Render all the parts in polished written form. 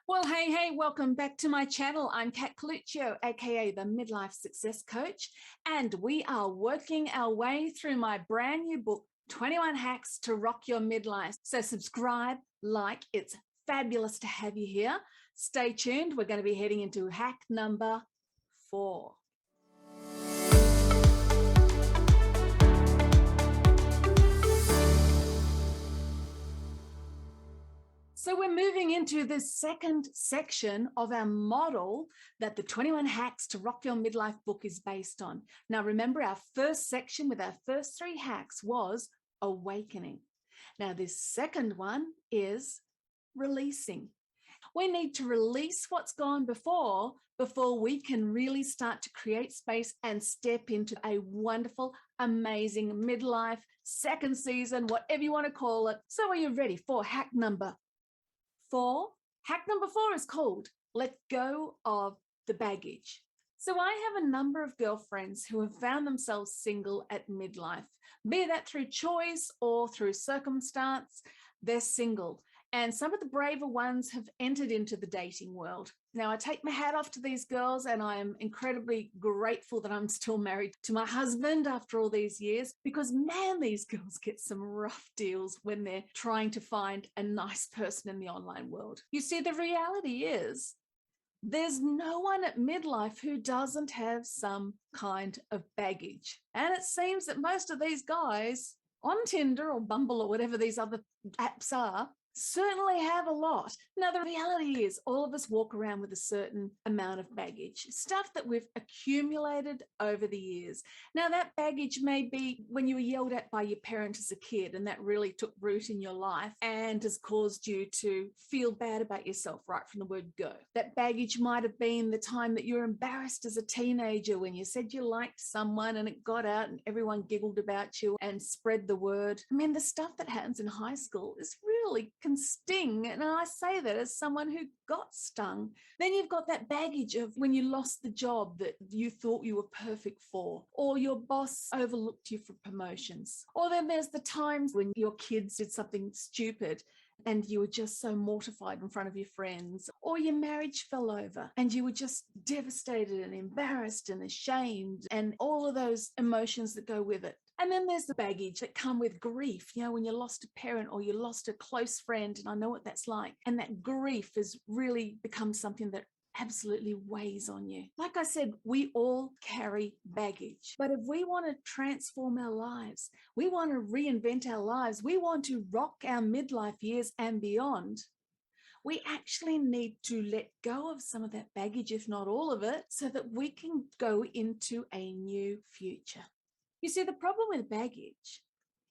Well, hey, welcome back to my channel. I'm Coluccio, aka the Midlife Success Coach, and we are working our way through my brand new book, 21 Hacks to Rock Your Midlife. So subscribe, like, it's fabulous to have you here. Stay tuned. We're going to be heading into hack number 4. So we're moving into the second section of our model that the 21 Hacks to Rock Your Midlife book is based on. Now, remember our first section with our first 3 hacks was awakening. Now, this second one is releasing. We need to release what's gone before we can really start to create space and step into a wonderful, amazing midlife, second season, whatever you want to call it. So are you ready for hack number 4? Hack number 4 is called Let Go of the Baggage. So I have a number of girlfriends who have found themselves single at midlife, be that through choice or through circumstance. They're single. And some of the braver ones have entered into the dating world. Now, I take my hat off to these girls, and I am incredibly grateful that I'm still married to my husband after all these years, because man, these girls get some rough deals when they're trying to find a nice person in the online world. You see, the reality is there's no one at midlife who doesn't have some kind of baggage. And it seems that most of these guys on Tinder or Bumble or whatever these other apps are certainly have a lot. Now, the reality is all of us walk around with a certain amount of baggage, stuff that we've accumulated over the years. Now, that baggage may be when you were yelled at by your parent as a kid, and that really took root in your life and has caused you to feel bad about yourself right from the word go. That baggage might have been the time that you were embarrassed as a teenager when you said you liked someone and it got out and everyone giggled about you and spread the word. I mean, the stuff that happens in high school is really can sting, and I say that as someone who got stung. Then you've got that baggage of when you lost the job that you thought you were perfect for, or your boss overlooked you for promotions, or then there's the times when your kids did something stupid and you were just so mortified in front of your friends, or your marriage fell over and you were just devastated and embarrassed and ashamed, and all of those emotions that go with it. And then there's the baggage that come with grief, when you lost a parent or you lost a close friend, and I know what that's like. And that grief has really become something that absolutely weighs on you. Like I said, we all carry baggage. But if we want to transform our lives, we want to reinvent our lives, we want to rock our midlife years and beyond, we actually need to let go of some of that baggage, if not all of it, so that we can go into a new future. You see, the problem with baggage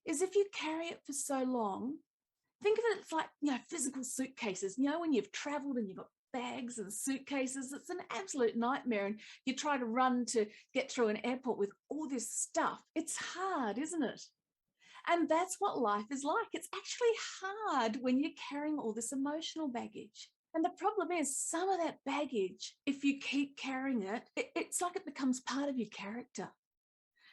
is if you carry it for so long, think of it as like, physical suitcases. When you've traveled and you've got bags and suitcases, it's an absolute nightmare. And you try to run to get through an airport with all this stuff. It's hard, isn't it? And that's what life is like. It's actually hard when you're carrying all this emotional baggage. And the problem is some of that baggage, if you keep carrying it, it's like it becomes part of your character.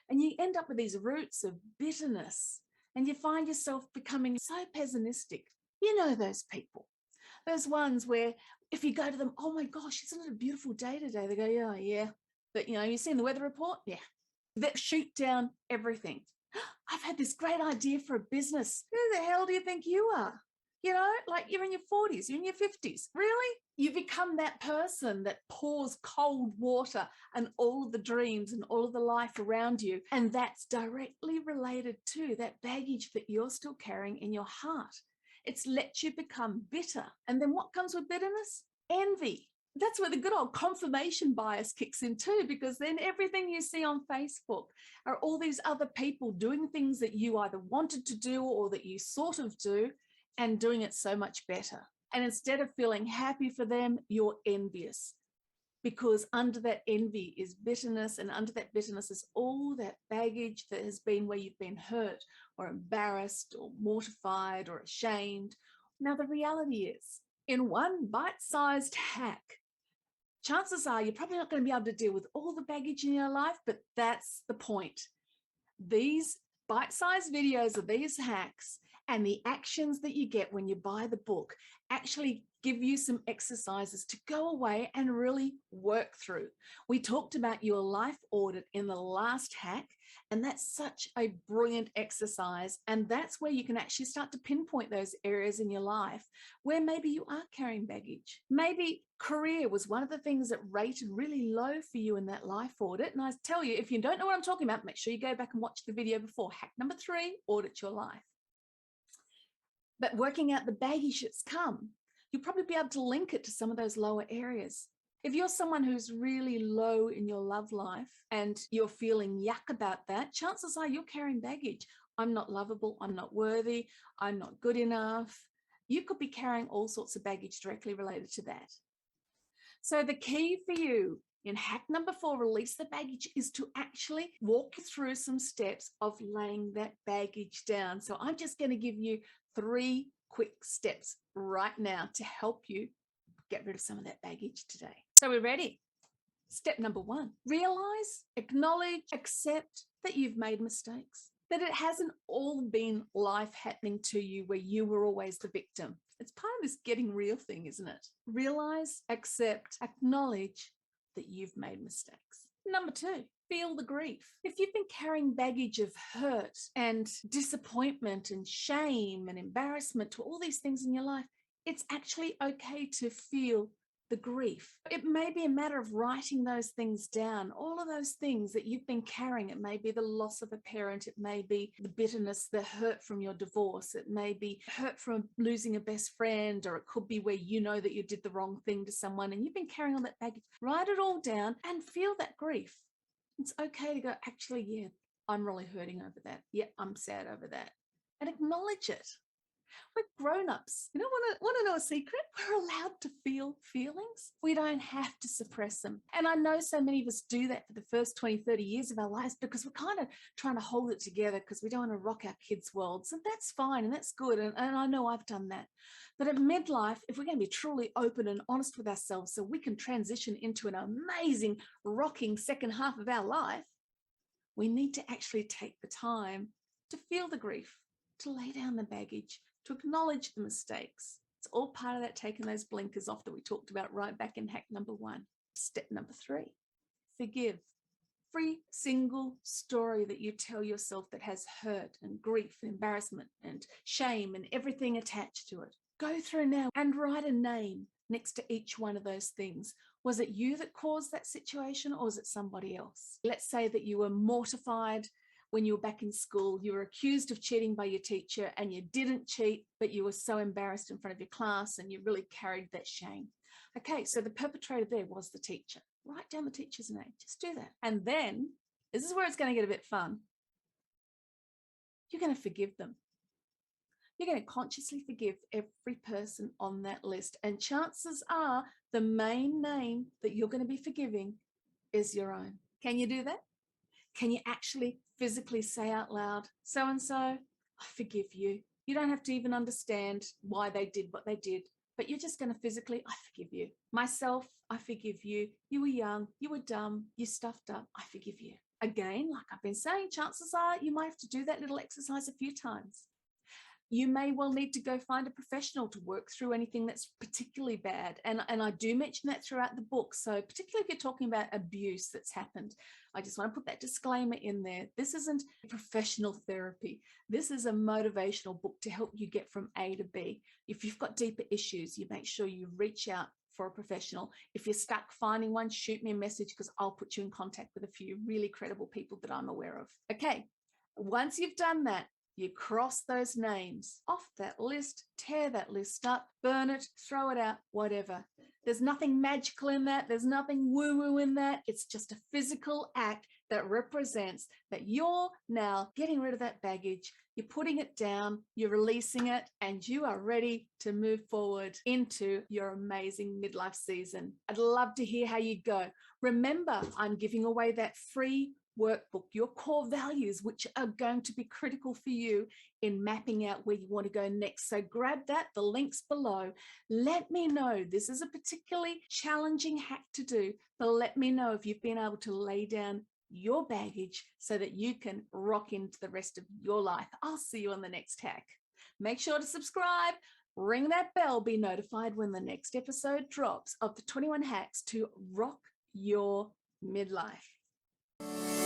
And you end up with these roots of bitterness, and you find yourself becoming so pessimistic. You know those people, those ones where if you go to them, oh my gosh, isn't it a beautiful day today? They go, yeah. But you've seen the weather report? Yeah. That shoot down everything. I've had this great idea for a business. Who the hell do you think you are? Like you're in your 40s, you're in your 50s. Really? You become that person that pours cold water and all of the dreams and all of the life around you. And that's directly related to that baggage that you're still carrying in your heart. It's let you become bitter. And then what comes with bitterness? Envy. That's where the good old confirmation bias kicks in too, because then everything you see on Facebook are all these other people doing things that you either wanted to do or that you sort of do, and doing it so much better. And instead of feeling happy for them, you're envious, because under that envy is bitterness, and under that bitterness is all that baggage that has been where you've been hurt or embarrassed or mortified or ashamed. Now, the reality is, in one bite-sized hack, chances are you're probably not going to be able to deal with all the baggage in your life, but that's the point. These bite-sized videos of these hacks and the actions that you get when you buy the book actually give you some exercises to go away and really work through. We talked about your life audit in the last hack, and that's such a brilliant exercise. And that's where you can actually start to pinpoint those areas in your life where maybe you are carrying baggage. Maybe career was one of the things that rated really low for you in that life audit. And I tell you, if you don't know what I'm talking about, make sure you go back and watch the video before. Hack number 3, audit your life. But working out the baggage that's come, you'll probably be able to link it to some of those lower areas. If you're someone who's really low in your love life and you're feeling yuck about that, chances are you're carrying baggage. I'm not lovable, I'm not worthy, I'm not good enough. You could be carrying all sorts of baggage directly related to that. So the key for you in hack number 4, release the baggage, is to actually walk you through some steps of laying that baggage down. So I'm just going to give you 3 quick steps right now to help you get rid of some of that baggage today. So we're ready. Step number 1, realize, acknowledge, accept that you've made mistakes, that it hasn't all been life happening to you where you were always the victim. It's part of this getting real thing, isn't it? Realize, accept, acknowledge that you've made mistakes. Number 2, feel the grief. If you've been carrying baggage of hurt and disappointment and shame and embarrassment to all these things in your life, it's actually okay to feel the grief. It may be a matter of writing those things down, all of those things that you've been carrying. It may be the loss of a parent, it may be the bitterness, the hurt from your divorce, it may be hurt from losing a best friend, or it could be where you know that you did the wrong thing to someone and you've been carrying all that baggage. Write it all down and feel that grief. It's okay to go, actually, yeah, I'm really hurting over that. Yeah, I'm sad over that. And acknowledge it. We're grown-ups. You know, want to know a secret? We're allowed to feel feelings. We don't have to suppress them. And I know so many of us do that for the first 20, 30 years of our lives because we're kind of trying to hold it together because we don't want to rock our kids' worlds. And that's fine and that's good. And I know I've done that. But at midlife, if we're going to be truly open and honest with ourselves so we can transition into an amazing, rocking second half of our life, we need to actually take the time to feel the grief, to lay down the baggage, to acknowledge the mistakes. It's all part of that taking those blinkers off that we talked about right back in hack number 1. Step number 3, forgive. Every single story that you tell yourself that has hurt and grief and embarrassment and shame and everything attached to it, go through now and write a name next to each one of those things. Was it you that caused that situation, or was it somebody else? Let's say that you were mortified when you were back in school, you were accused of cheating by your teacher and you didn't cheat, but you were so embarrassed in front of your class and you really carried that shame. Okay, so the perpetrator there was the teacher. Write down the teacher's name. Just do that. And then, this is where it's going to get a bit fun. You're going to forgive them. You're going to consciously forgive every person on that list. And chances are the main name that you're going to be forgiving is your own. Can you do that? Can you actually physically say out loud, so-and-so, I forgive you. You don't have to even understand why they did what they did, but you're just going to physically, I forgive you. Myself, I forgive you. You were young, you were dumb, you stuffed up, I forgive you. Again, like I've been saying, chances are you might have to do that little exercise a few times. You may well need to go find a professional to work through anything that's particularly bad. And I do mention that throughout the book. So particularly if you're talking about abuse that's happened, I just want to put that disclaimer in there. This isn't professional therapy. This is a motivational book to help you get from A to B. If you've got deeper issues, you make sure you reach out for a professional. If you're stuck finding one, shoot me a message because I'll put you in contact with a few really credible people that I'm aware of. Okay, once you've done that, you cross those names off that list, tear that list up, burn it, throw it out, whatever. There's nothing magical in that. There's nothing woo-woo in that. It's just a physical act that represents that you're now getting rid of that baggage. You're putting it down, you're releasing it, and you are ready to move forward into your amazing midlife season. I'd love to hear how you go. Remember, I'm giving away that free workbook, your core values, which are going to be critical for you in mapping out where you want to go next. So grab that, the link's below. Let me know. This is a particularly challenging hack to do, but let me know if you've been able to lay down your baggage so that you can rock into the rest of your life. I'll see you on the next hack. Make sure to subscribe. Ring that bell, be notified when the next episode drops of the 21 Hacks to Rock Your Midlife.